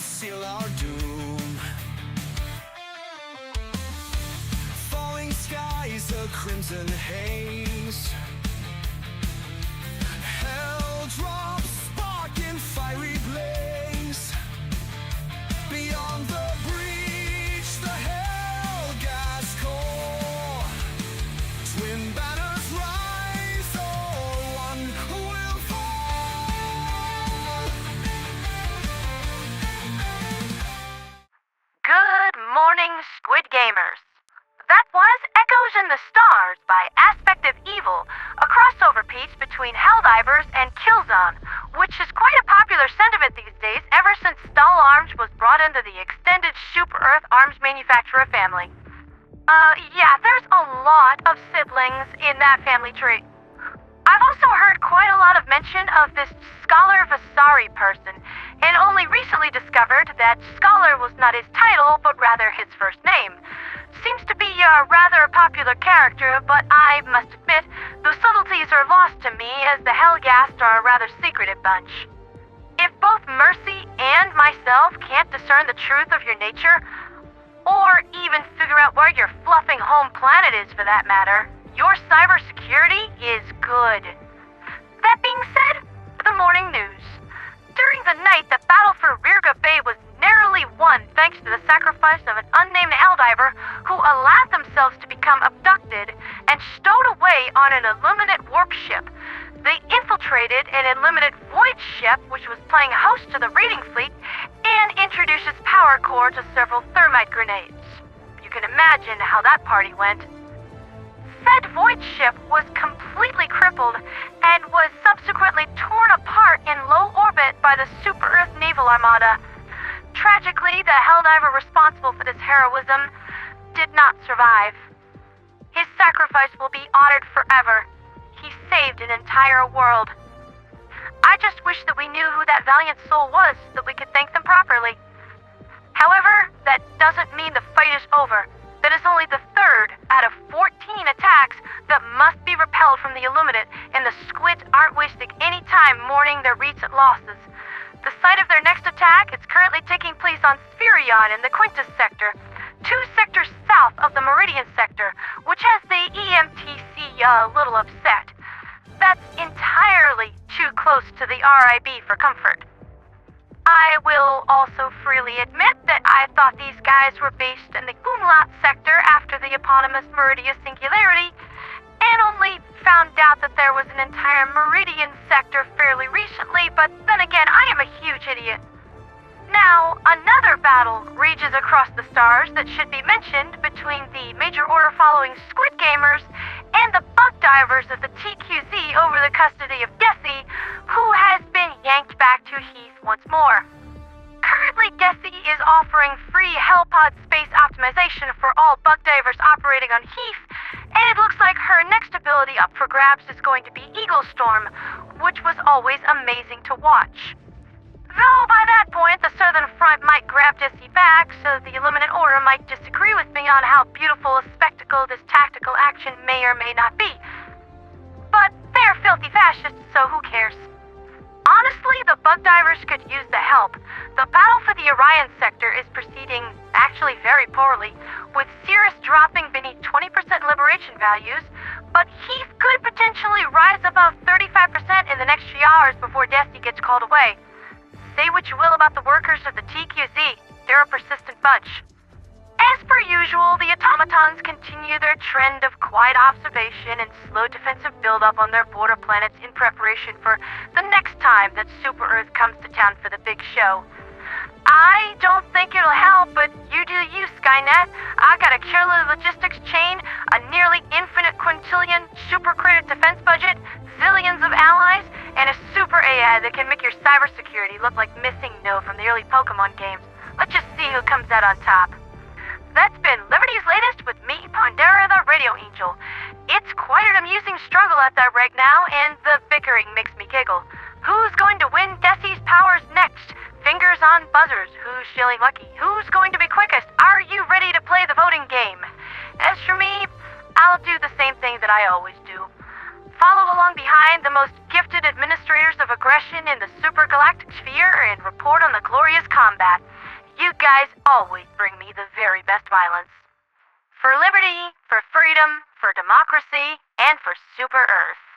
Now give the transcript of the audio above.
seal our doom. Falling skies, a crimson haze. Hell drops, spark in fiery blaze. Beyond the breach, the hell gas core. Twin banners rise, or one will fall. Good morning, Squid Gamers. That was Echoes in the Stars by Aspect of Evil, a crossover piece between Helldivers and Killzone, which is quite a popular sentiment these days ever since Stahl Arms was brought into the extended Super Earth arms manufacturer family. Yeah, there's a lot of siblings in that family tree. I've also heard quite a lot of mention of this Scholar Vasari person, and only recently discovered that Scholar was not his title, but rather his first name. Seems to be a rather popular character, but I must admit, the subtleties are lost to me as the Hellghast are a rather secretive bunch. If both Mercy and myself can't discern the truth of your nature, or even figure out where your fluffing home planet is for that matter, your cybersecurity is good. That being said, the morning news. During the night, the battle for Rirga Bay was narrowly won thanks to the sacrifice of an unnamed Helldiver who allowed themselves to become abducted and stowed away on an Illuminate warp ship. They infiltrated an Illuminate void ship which was playing host to the raiding fleet and introduced its power core to several thermite grenades. You can imagine how that party went. Said void ship was completely crippled and was subsequently torn apart in low orbit by the Super Earth Naval Armada. Tragically, the Helldiver responsible for this heroism did not survive. His sacrifice will be honored forever. He saved an entire world. I just wish that we knew who that valiant soul was so that we could thank them properly. However, that doesn't mean the fight is over. That is only the third out of 14 attacks that must be repelled from the Illuminate, and the Squids aren't wasting any time mourning their recent losses. The site of their next attack is currently taking place on Spherion in the Quintus sector, 2 sectors south of the Meridian sector, which has the EMTC a little upset. That's entirely too close to the RIB for comfort. I will also freely admit that I thought these guys were based in the Umlaut sector after the eponymous Meridian singularity, and only found out that there was an entire Meridian sector fairly recently, but then again, I am a huge idiot. Now, another battle rages across the stars that should be mentioned between the Major Order following Squid Gamers and the BugDivers of the TQZ over the custody of Decay, who has been yanked back to Heeth once more. Currently, Decay is offering free Hellpod space optimization for all BugDivers operating on Heeth, and it looks like her next ability up for grabs is going to be Eagle Storm, which was always amazing to watch. Though by that point, the Southern Front might grab Decay back, so the Illuminate Order might disagree with me on how beautiful a spectacle this tactical action may or may not be. But they're filthy fascists, so who cares? Honestly, the BugDivers could use the help. The battle for the Orion sector is proceeding actually very poorly, with Cirrus dropping beneath 20% liberation values, but Heeth could potentially rise above 35% in the next few hours before Decay gets called away. Say what you will about the workers of the TQZ, they're a persistent bunch. As per usual, the automatons continue their trend of quiet observation and slow defensive buildup on their border planets in preparation for the next time that Super Earth comes to town for the big show. I don't think it'll help, but you do you, Skynet. I got a killer logistics chain, a nearly infinite quintillion super credit defense budget, zillions of allies, and a super AI that can make your cybersecurity look like Missing No from the early Pokemon games. Let's just see who comes out on top. That's been Liberty's Latest with me, Pandera the Radio Angel. It's quite an amusing struggle out there right now, and the bickering makes me giggle. Who's going to win Decay's powers next? Fingers on buzzers. Who's feeling lucky? Who's going to be quickest? Are you ready to play the voting game? As for me, I'll do the same thing that I always do. Follow along behind the most gifted administrators of aggression in the supergalactic sphere and report on the glorious combat. You guys always bring me the very best violence. For liberty, for freedom, for democracy, and for Super Earth.